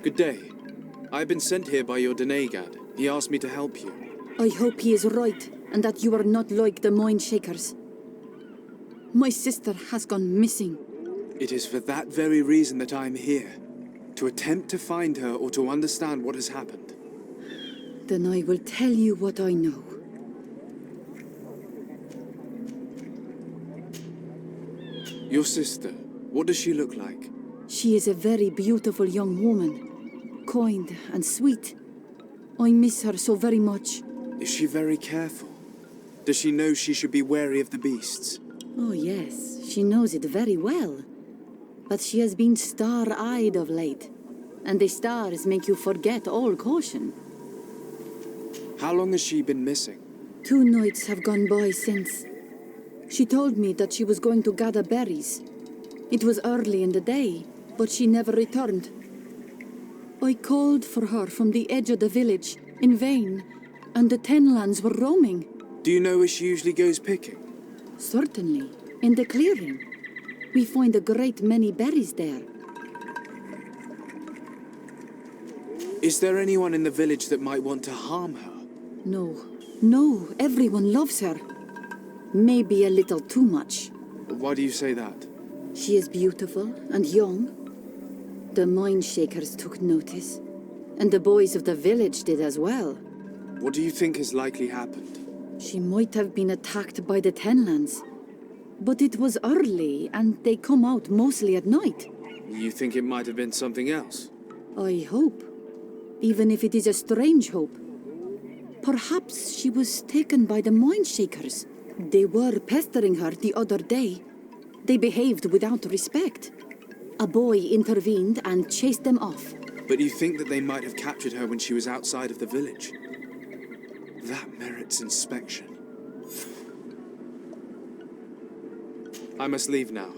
Good day. I've been sent here by your Denegad. He asked me to help you. I hope he is right, and that you are not like the Mind Shakers. My sister has gone missing. It is for that very reason that I'm here. To attempt to find her or to understand what has happened. Then I will tell you what I know. Your sister, what does she look like? She is a very beautiful young woman. Kind and sweet. I miss her so very much. Is she very careful? Does she know she should be wary of the beasts? Oh yes, she knows it very well. But she has been star-eyed of late. And the stars make you forget all caution. How long has she been missing? 2 nights have gone by since. She told me that she was going to gather berries. It was early in the day, but she never returned. I called for her from the edge of the village, in vain, and the Tenlands were roaming. Do you know where she usually goes picking? Certainly, in the clearing. We find a great many berries there. Is there anyone in the village that might want to harm her? No, everyone loves her. Maybe a little too much. Why do you say that? She is beautiful and young. The Mind Shakers took notice, and the boys of the village did as well. What do you think has likely happened? She might have been attacked by the Tenlands. But it was early, and they come out mostly at night. You think it might have been something else? I hope. Even if it is a strange hope. Perhaps she was taken by the Mind Shakers. They were pestering her the other day. They behaved without respect. A boy intervened and chased them off. But you think that they might have captured her when she was outside of the village? That merits inspection. I must leave now.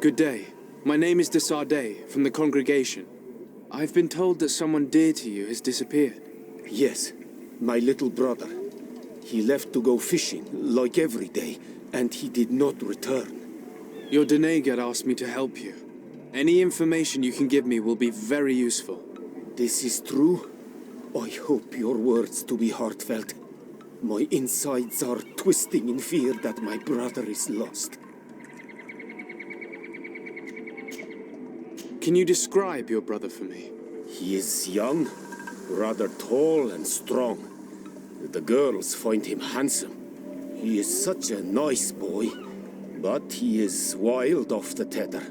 Good day. My name is de Fradee, from the congregation. I've been told that someone dear to you has disappeared. Yes, my little brother. He left to go fishing, like every day, and he did not return. Your Denegad asked me to help you. Any information you can give me will be very useful. This is true. I hope your words to be heartfelt. My insides are twisting in fear that my brother is lost. Can you describe your brother for me? He is young, rather tall and strong. The girls find him handsome. He is such a nice boy, but he is wild off the tether,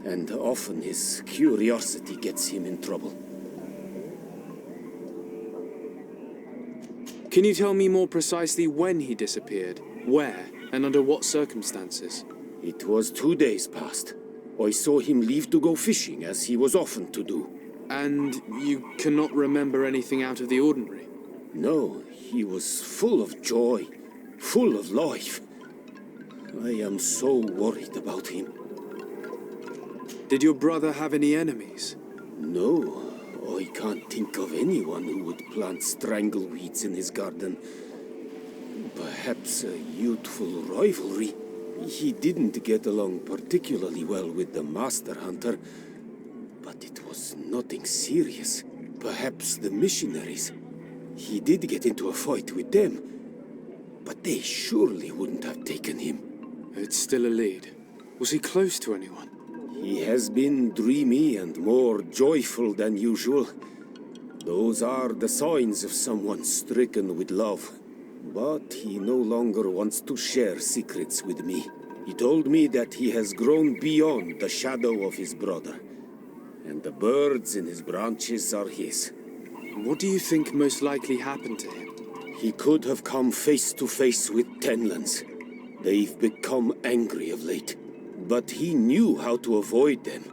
and often his curiosity gets him in trouble. Can you tell me more precisely when he disappeared, where, and under what circumstances? It was 2 days past. I saw him leave to go fishing, as he was often to do. And you cannot remember anything out of the ordinary? No, he was full of joy, full of life. I am so worried about him. Did your brother have any enemies? No, I can't think of anyone who would plant strangleweeds in his garden. Perhaps a youthful rivalry. He didn't get along particularly well with the Master Hunter, but it was nothing serious. Perhaps the missionaries. He did get into a fight with them, but they surely wouldn't have taken him. It's still a lead. Was he close to anyone? He has been dreamy and more joyful than usual. Those are the signs of someone stricken with love. But he no longer wants to share secrets with me. He told me that he has grown beyond the shadow of his brother, and the birds in his branches are his. What do you think most likely happened to him? He could have come face to face with Tenlands. They've become angry of late. but he knew how to avoid them.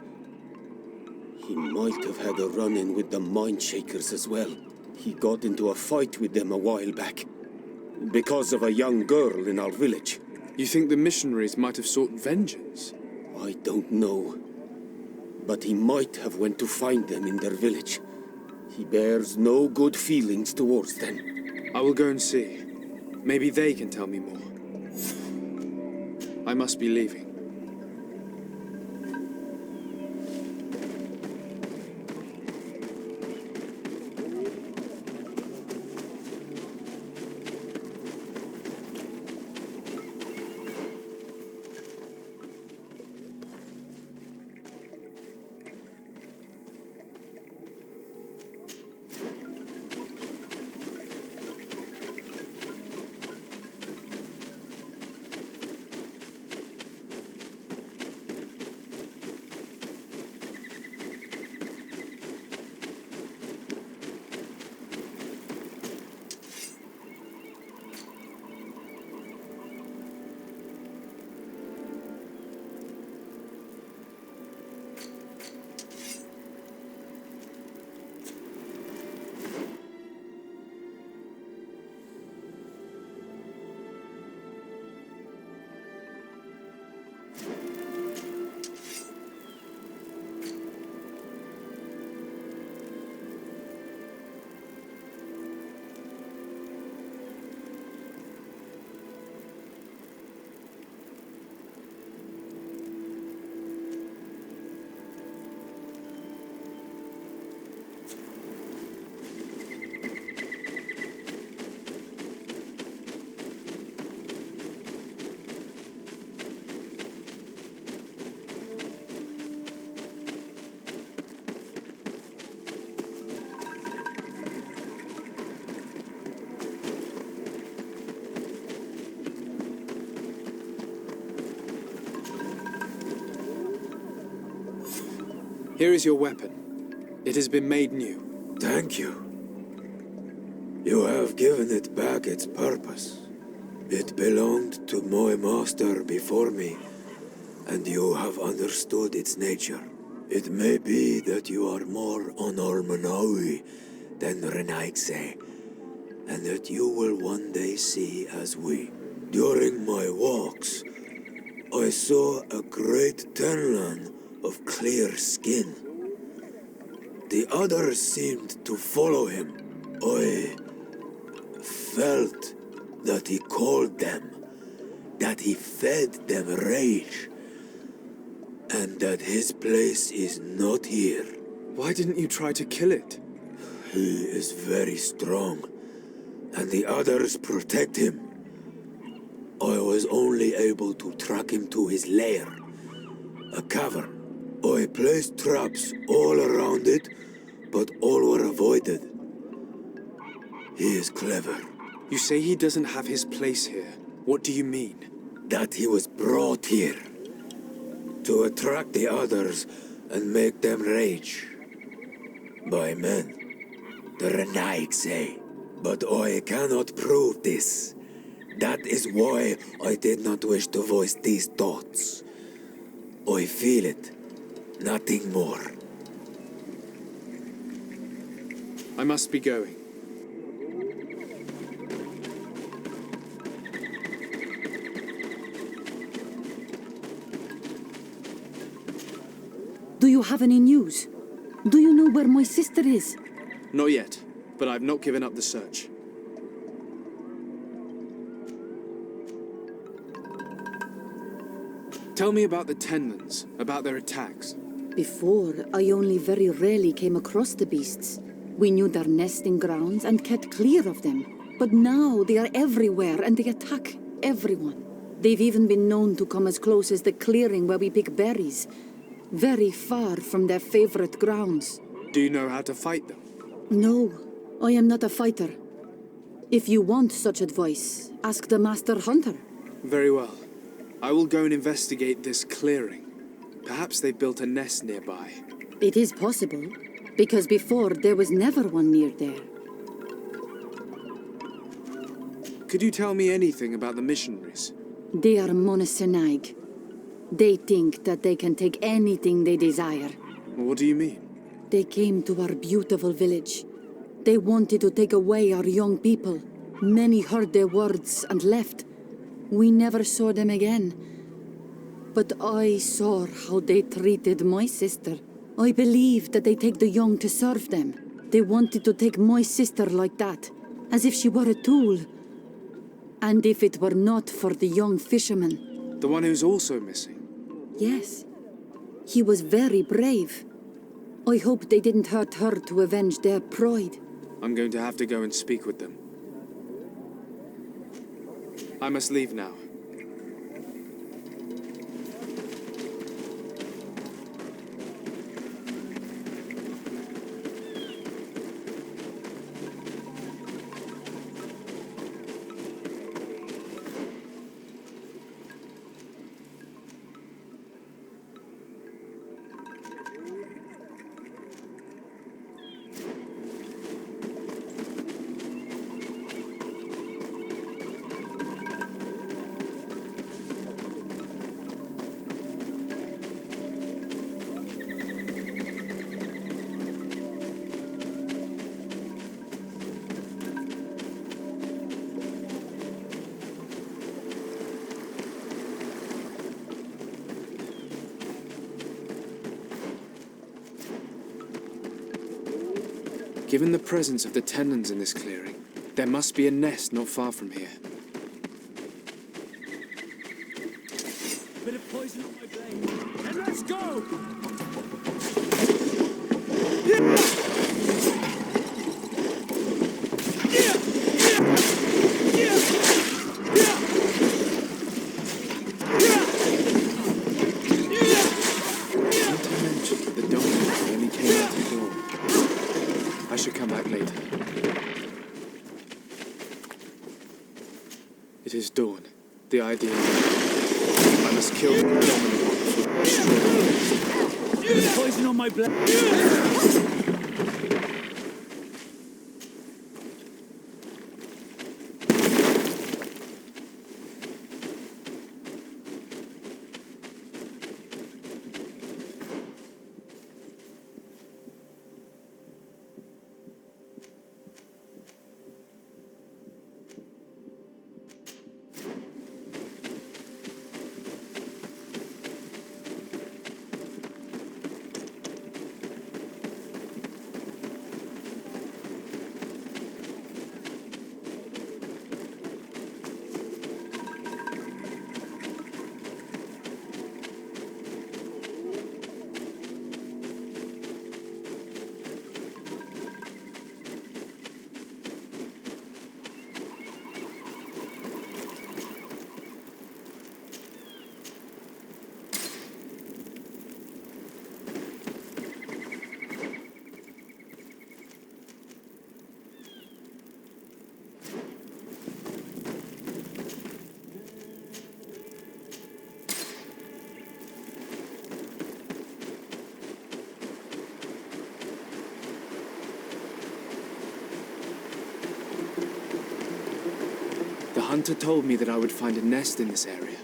He might have had a run-in with the Mindshakers as well. He got into a fight with them a while back, because of a young girl in our village. You think the missionaries might have sought vengeance? I don't know, but he might have went to find them in their village. He bears no good feelings towards them. I will go and see. Maybe they can tell me more. I must be leaving. Here is your weapon. It has been made new. Thank you. You have given it back its purpose. It belonged to my master before me, and you have understood its nature. It may be that you are more on Armanaui than Renaigse, and that you will one day see as we. During my walks, I saw a great Tenlan of clear skin. The others seemed to follow him. I felt that he called them, that he fed them rage, and that his place is not here. Why didn't you try to kill it? He is very strong, and the others protect him. I was only able to track him to his lair, a cavern. I placed traps all around it, but all were avoided. He is clever. You say he doesn't have his place here. What do you mean? That he was brought here to attract the others and make them rage. By men, the Renaig say. But I cannot prove this. That is why I did not wish to voice these thoughts. I feel it. Nothing more. I must be going. Do you have any news? Do you know where my sister is? Not yet, but I've not given up the search. Tell me about the Tenlans, about their attacks. Before, I only very rarely came across the beasts. We knew their nesting grounds and kept clear of them. But now they are everywhere and they attack everyone. They've even been known to come as close as the clearing where we pick berries. Very far from their favorite grounds. Do you know how to fight them? No, I am not a fighter. If you want such advice, ask the Master Hunter. Very well. I will go and investigate this clearing. Perhaps they built a nest nearby. It is possible, because before there was never one near there. Could you tell me anything about the missionaries? They are Monasenaig. They think that they can take anything they desire. What do you mean? They came to our beautiful village. They wanted to take away our young people. Many heard their words and left. We never saw them again. But I saw how they treated my sister. I believe that they take the young to serve them. They wanted to take my sister like that, as if she were a tool. And if it were not for the young fisherman. The one who's also missing? Yes. He was very brave. I hope they didn't hurt her to avenge their pride. I'm going to have to go and speak with them. I must leave now. Given the presence of the tenons in this clearing, there must be a nest not far from here. Bit of poison on my blade. And let's go! Not to mention that the dominant only came out at dawn. I should come back later. It is dawn. The idea. I must kill the dominant one before I destroy the rest. Bit of poison on my blade. The hunter told me that I would find a nest in this area.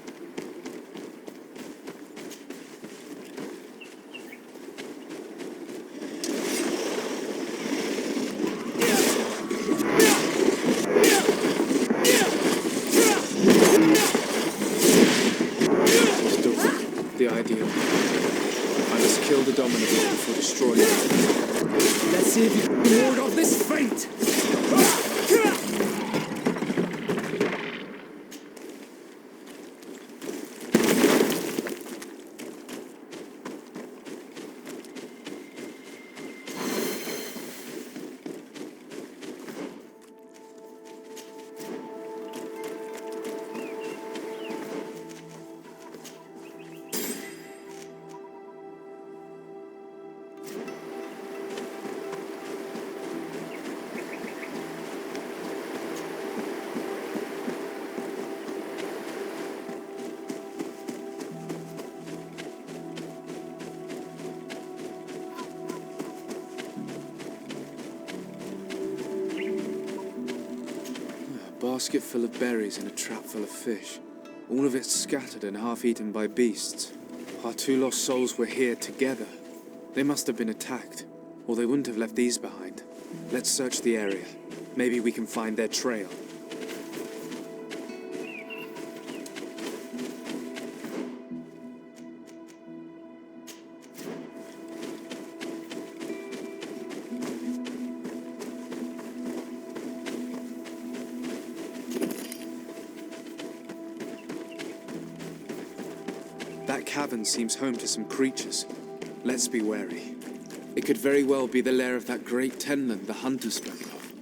The idea. I must kill the dominant one before destroying it. Let's see if you can ward off this fate! A basket full of berries and a trap full of fish. All of it scattered and half-eaten by beasts. Our 2 lost souls were here together. They must have been attacked, or they wouldn't have left these behind. Let's search the area. Maybe we can find their trail. That cavern seems home to some creatures. Let's be wary. It could very well be the lair of that great tenland the hunter spoke of.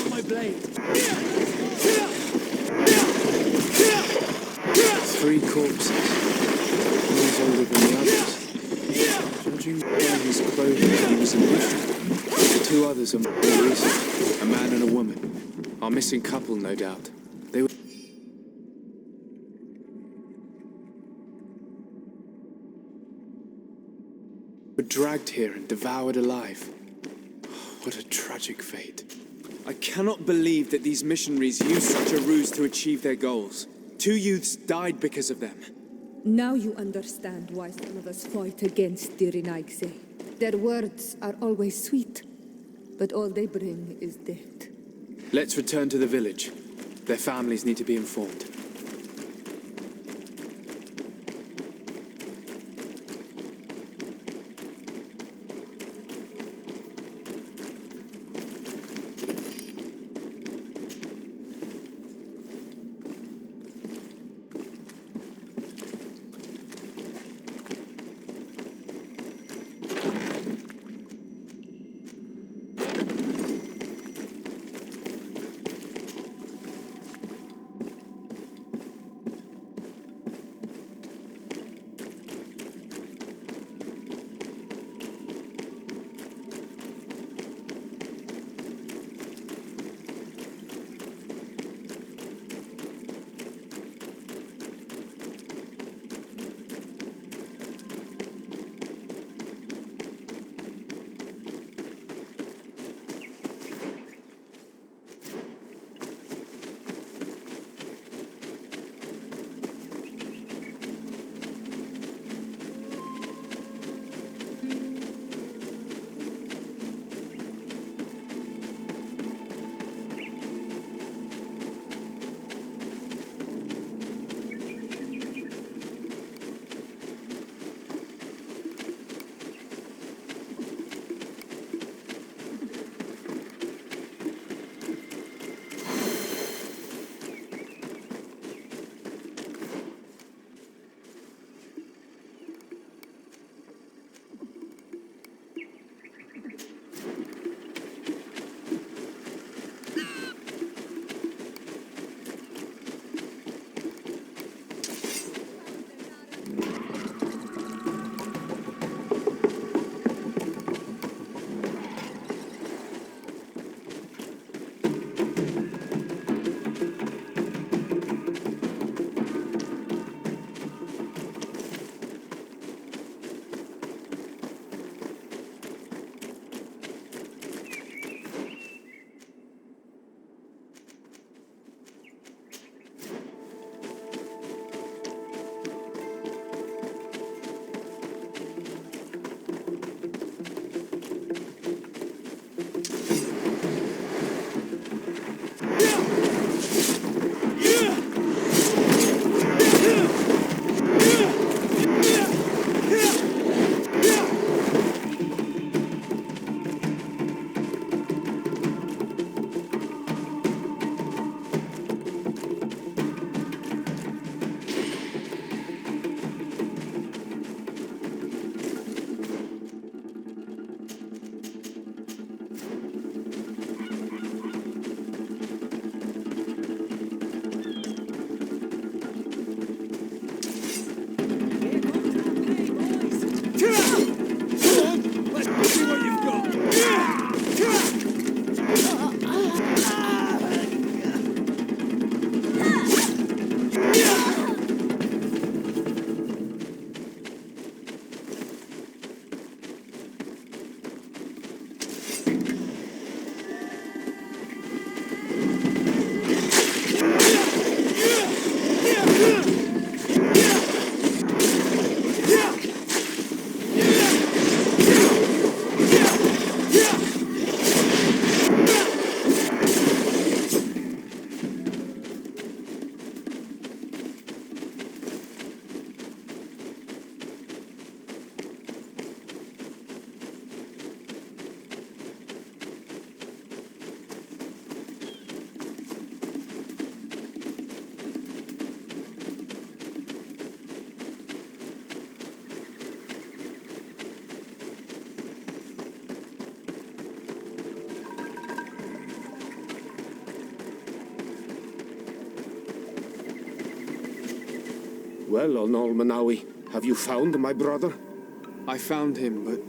My blade. 3 corpses. One's older than the others. Judging by his clothing, he was a bishop. The 2 others are more recent. A man and a woman. Our missing couple, no doubt. They were dragged here and devoured alive. What a tragic fate. I cannot believe that these missionaries used such a ruse to achieve their goals. 2 youths died because of them. Now you understand why some of us fight against the Renaigse. Their words are always sweet, but all they bring is death. Let's return to the village. Their families need to be informed. Well, Onol Manawi, have you found my brother? I found him, but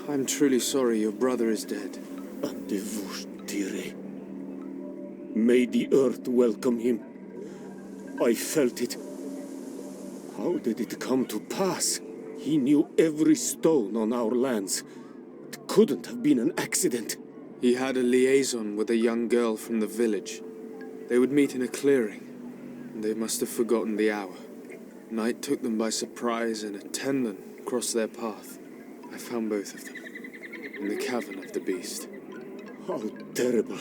I'm truly sorry your brother is dead. Andevush Tire. May the earth welcome him. I felt it. How did it come to pass? He knew every stone on our lands. It couldn't have been an accident. He had a liaison with a young girl from the village. They would meet in a clearing, and they must have forgotten the hour. Night took them by surprise, and a Tenlin crossed their path. I found both of them, in the cavern of the beast. How terrible.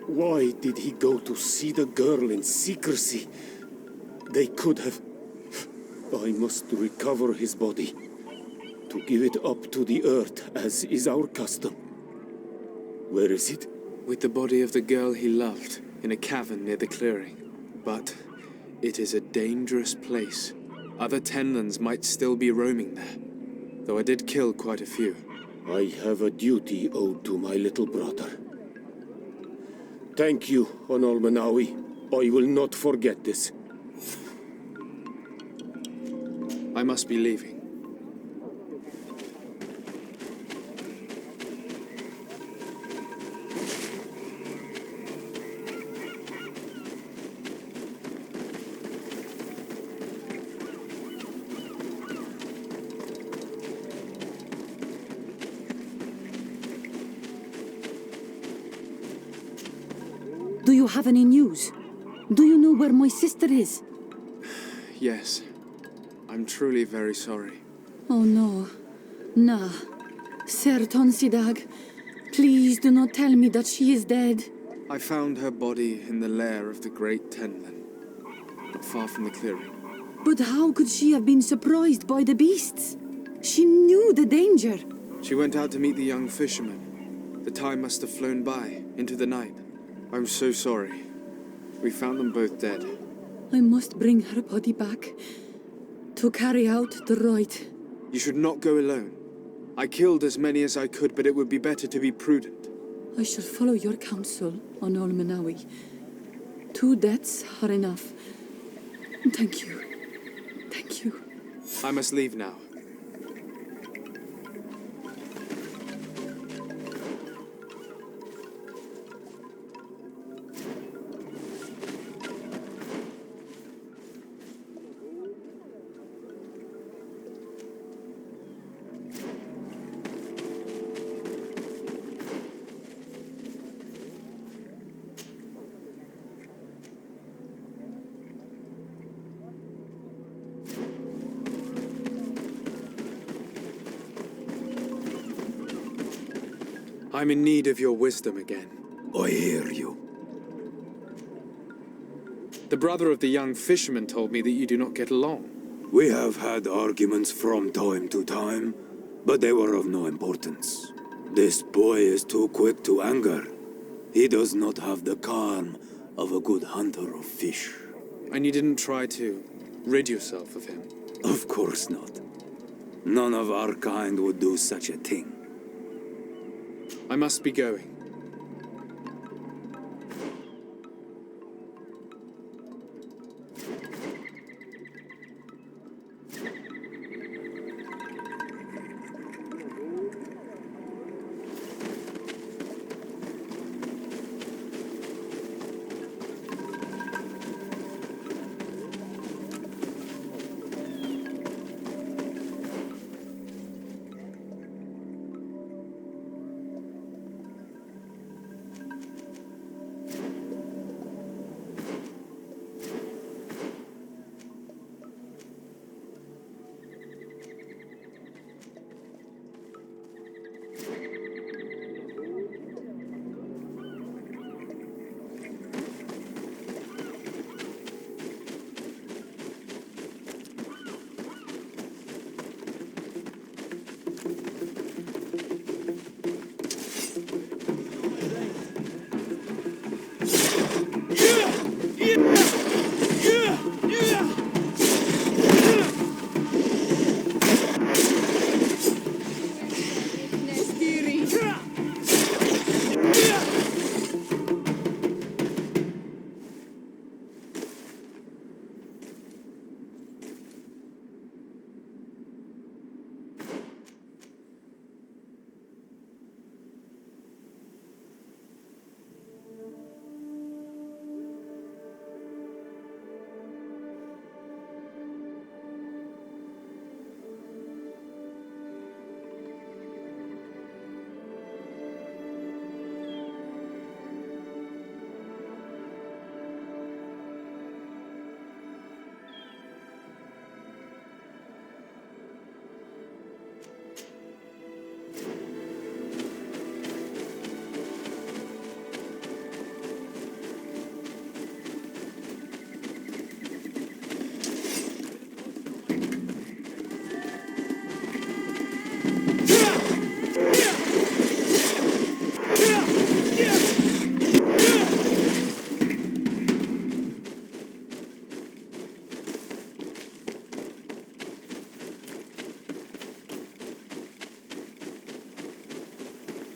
Why did he go to see the girl in secrecy? They could have... I must recover his body, to give it up to the earth, as is our custom. Where is it? With the body of the girl he loved, in a cavern near the clearing. But it is a dangerous place. Other Tenlins might still be roaming there, though I did kill quite a few. I have a duty owed to my little brother. Thank you, Onol Manawi. I will not forget this. I must be leaving. Do you have any news? Do you know where my sister is? Yes. I'm truly very sorry. Oh no. Nah. Ser Tonsidag, please do not tell me that she is dead. I found her body in the lair of the great Tenlin, not far from the clearing. But how could she have been surprised by the beasts? She knew the danger. She went out to meet the young fisherman. The time must have flown by, into the night. I'm so sorry. We found them both dead. I must bring her body back to carry out the rite. You should not go alone. I killed as many as I could, but it would be better to be prudent. I shall follow your counsel, Onol Manawi. 2 deaths are enough. Thank you. Thank you. I must leave now. I'm in need of your wisdom again. I hear you. The brother of the young fisherman told me that you do not get along. We have had arguments from time to time, but they were of no importance. This boy is too quick to anger. He does not have the calm of a good hunter of fish. And you didn't try to rid yourself of him? Of course not. None of our kind would do such a thing. I must be going.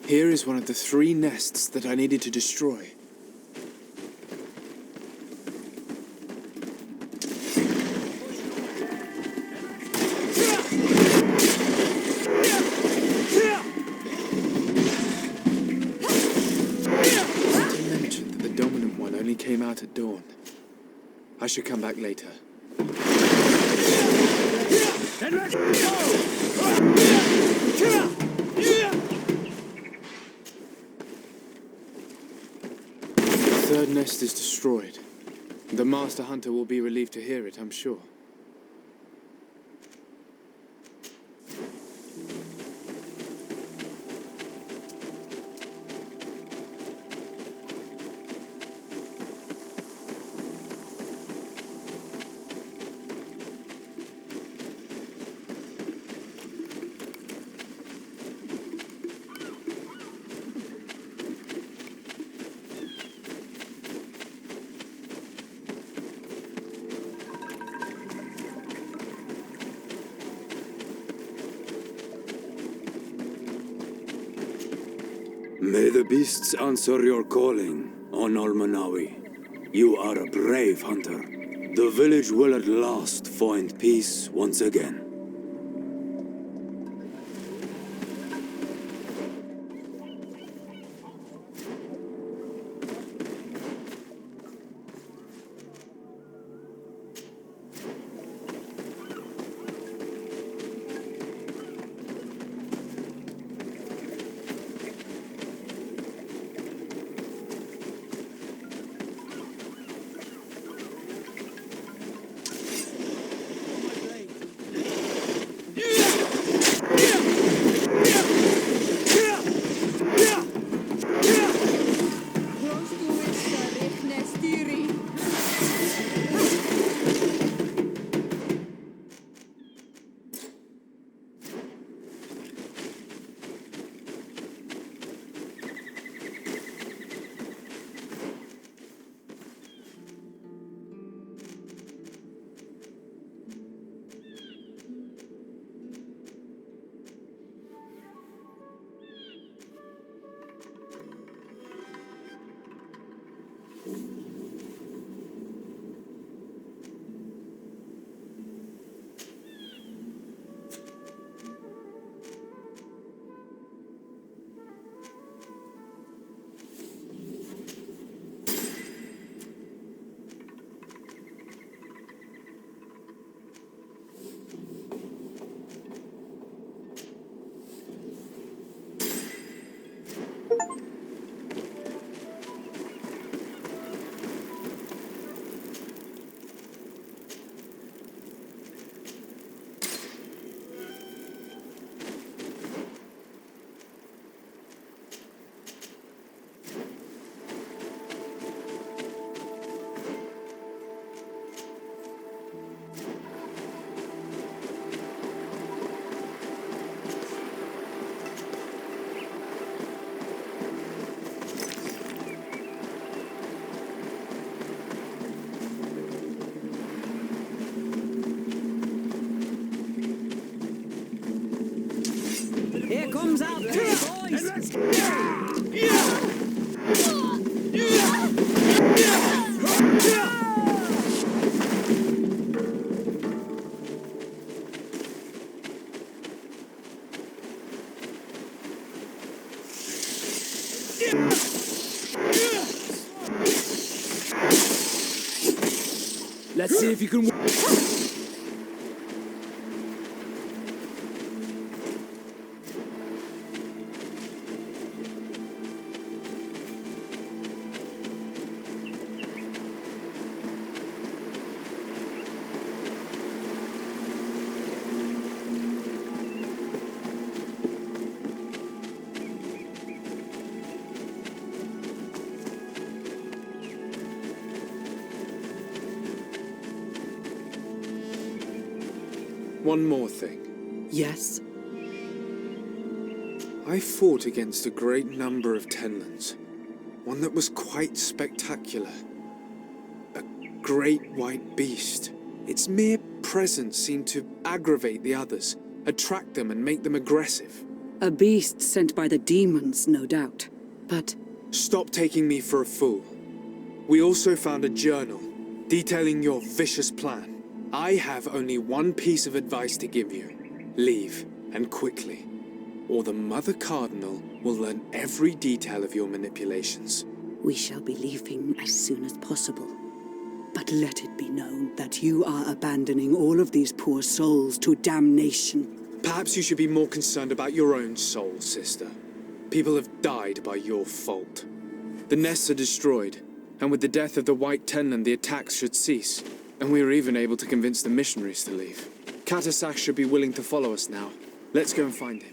Here is one of the 3 nests that I needed to destroy. Constantin mentioned that the dominant one only came out at dawn. I should come back later. Then let's go! The 3rd nest is destroyed. The Master Hunter will be relieved to hear it, I'm sure. May the beasts answer your calling, on Almanawi. You are a brave hunter. The village will at last find peace once again. Here comes our boys! Let's see if you can... One more thing. Yes? I fought against a great number of Tenlands. One that was quite spectacular. A great white beast. Its mere presence seemed to aggravate the others, attract them and make them aggressive. A beast sent by the demons, no doubt. But Stop taking me for a fool. We also found a journal detailing your vicious plan. I have only one piece of advice to give you. Leave, and quickly, or the Mother Cardinal will learn every detail of your manipulations. we shall be leaving as soon as possible. But let it be known that you are abandoning all of these poor souls to damnation. Perhaps you should be more concerned about your own soul, sister. People have died by your fault. The nests are destroyed, and with the death of the White Tenland, the attacks should cease. And we were even able to convince the missionaries to leave. Katasak should be willing to follow us now. Let's go and find him.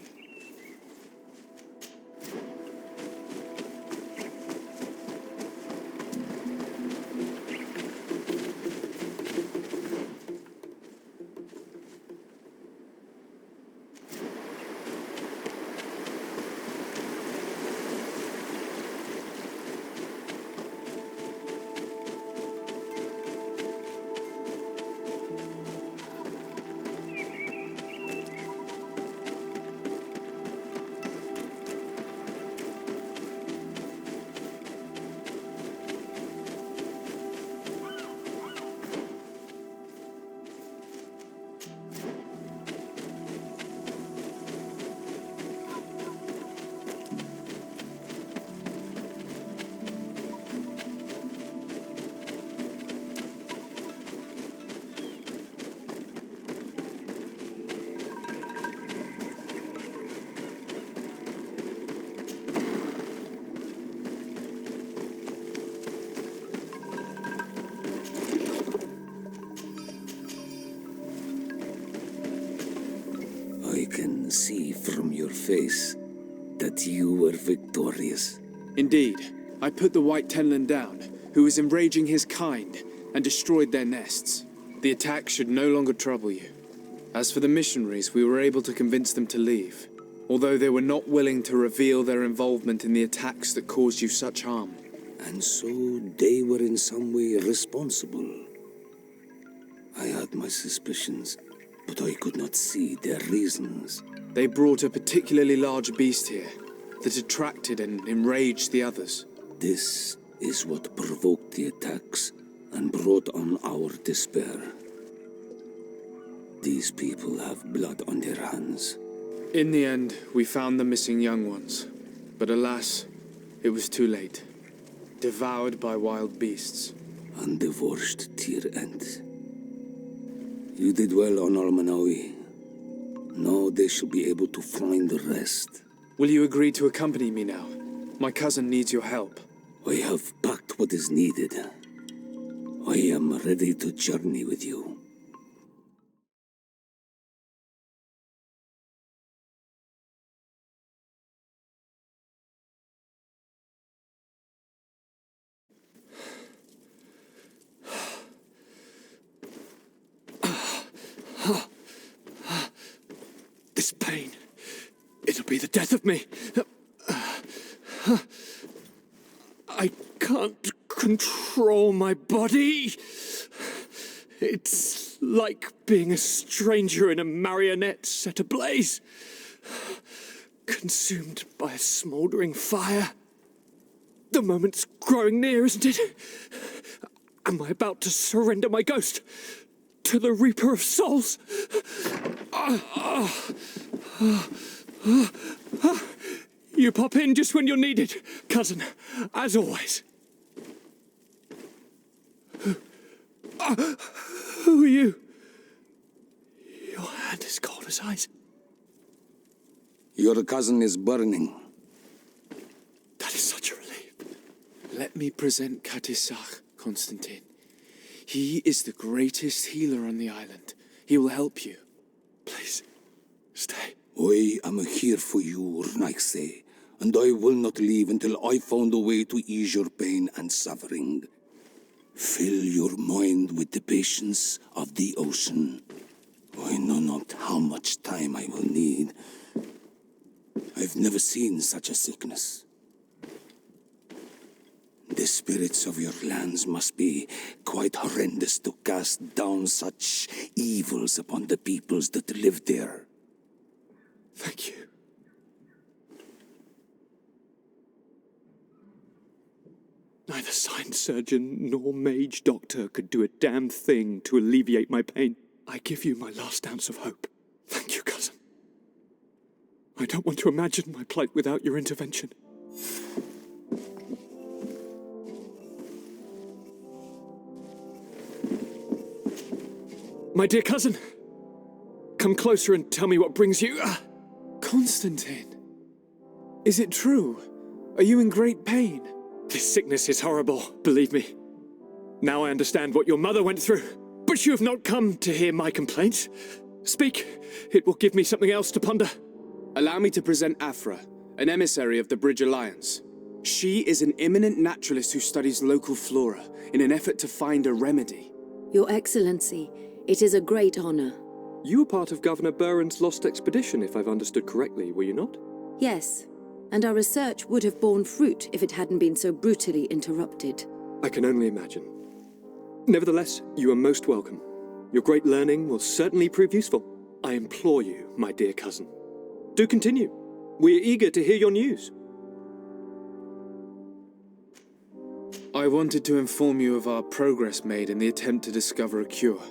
I can see from your face that you were victorious. Indeed. I put the White Tenland down, who was enraging his kind, and destroyed their nests. The attack should no longer trouble you. As for the missionaries, we were able to convince them to leave, although they were not willing to reveal their involvement in the attacks that caused you such harm. And so they were in some way responsible. I had my suspicions, but I could not see their reasons. They brought a particularly large beast here that attracted and enraged the others. This is what provoked the attacks and brought on our despair. These people have blood on their hands. In the end, we found the missing young ones. But alas, it was too late. Devoured by wild beasts. And the worst Teer end. You did well on Almanawi. Now they shall be able to find the rest. Will you agree to accompany me now? My cousin needs your help. I have packed what is needed. I am ready to journey with you. This pain, it'll be the death of me. I can't control my body. It's like being a stranger in a marionette set ablaze, consumed by a smouldering fire. The moment's growing near, isn't it? Am I about to surrender my ghost to the Reaper of Souls? You pop in just when you're needed, cousin, as always. Who are you? Your hand is cold as ice. Your cousin is burning. That is such a relief. Let me present Katisak, Constantin. He is the greatest healer on the island. He will help you. Please, stay. I am here for you, Urnaikse, and I will not leave until I found a way to ease your pain and suffering. Fill your mind with the patience of the ocean. I know not how much time I will need. I've never seen such a sickness. The spirits of your lands must be quite horrendous to cast down such evils upon the peoples that live there. Thank you. Neither science surgeon nor mage doctor could do a damn thing to alleviate my pain. I give you my last ounce of hope. Thank you, cousin. I don't want to imagine my plight without your intervention. My dear cousin, come closer and tell me what brings you... Constantin, is it true? Are you in great pain? This sickness is horrible, believe me. Now I understand what your mother went through. But you have not come to hear my complaints. Speak, it will give me something else to ponder. Allow me to present Afra, an emissary of the Bridge Alliance. She is an eminent naturalist who studies local flora in an effort to find a remedy. Your Excellency, it is a great honor. You were part of Governor Buren's lost expedition, if I've understood correctly, were you not? Yes, and our research would have borne fruit if it hadn't been so brutally interrupted. I can only imagine. Nevertheless, you are most welcome. Your great learning will certainly prove useful. I implore you, my dear cousin. Do continue. We are eager to hear your news. I wanted to inform you of our progress made in the attempt to discover a cure.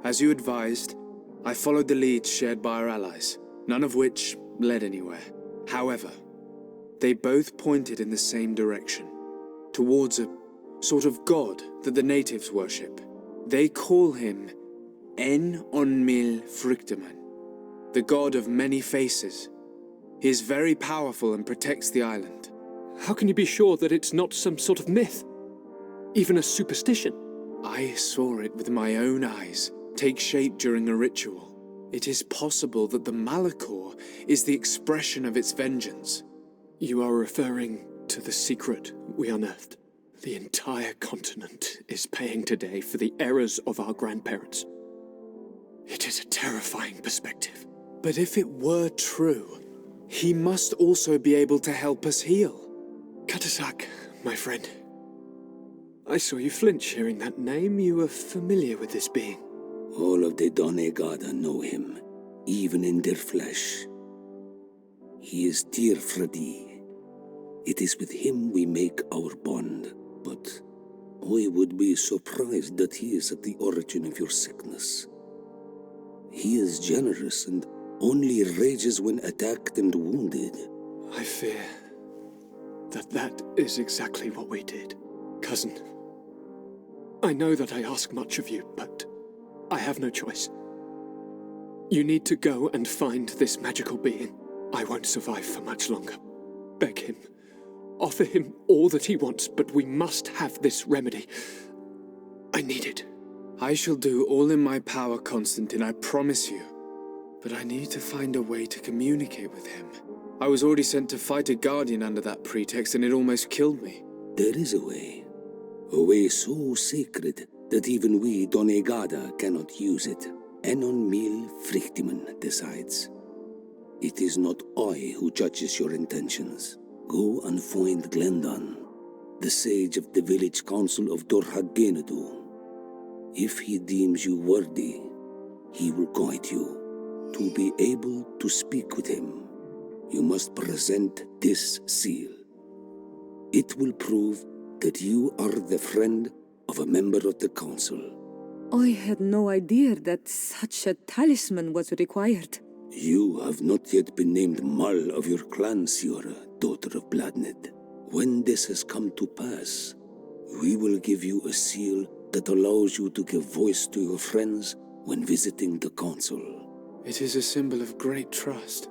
As you advised, I followed the leads shared by our allies, none of which led anywhere. However, they both pointed in the same direction, towards a sort of god that the natives worship. They call him En-on-mil Frictaman, the god of many faces. He is very powerful and protects the island. How can you be sure that it's not some sort of myth? Even a superstition? I saw it with my own eyes take shape during a ritual. It is possible that the Malachor is the expression of its vengeance. You are referring to the secret we unearthed. The entire continent is paying today for the errors of our grandparents. It is a terrifying perspective. But if it were true, he must also be able to help us heal. Katasak, my friend. I saw you flinch hearing that name. You were familiar with this being. All of the Donegada know him, even in their flesh. He is Teer Fradee. It is with him we make our bond, but I would be surprised that he is at the origin of your sickness. He is generous and only rages when attacked and wounded. I fear that is exactly what we did, cousin. I know that I ask much of you, but I have no choice. You need to go and find this magical being. I won't survive for much longer. Beg him. Offer him all that he wants, but we must have this remedy. I need it. I shall do all in my power, Constantin, I promise you. But I need to find a way to communicate with him. I was already sent to fight a guardian under that pretext, and it almost killed me. There is a way so sacred that even we Donegada cannot use it. En-on-mil Frictaman decides. It is not I who judges your intentions. Go and find Glendon, the sage of the village council of Dorhagenadu. If he deems you worthy, he will guide you. To be able to speak with him, you must present this seal. It will prove that you are the friend of a member of the council. I had no idea that such a talisman was required. You have not yet been named Mal of your clan, Siora, daughter of Bladned. When this has come to pass, we will give you a seal that allows you to give voice to your friends when visiting the council. It is a symbol of great trust.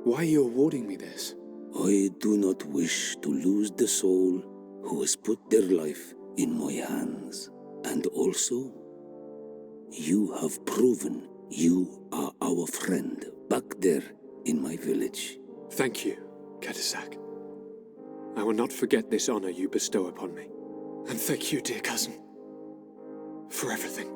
Why are you awarding me this? I do not wish to lose the soul who has put their life in my hands. And also, you have proven you are our friend back there in my village. Thank you, Katasak. I will not forget this honor you bestow upon me. And thank you, dear cousin, for everything.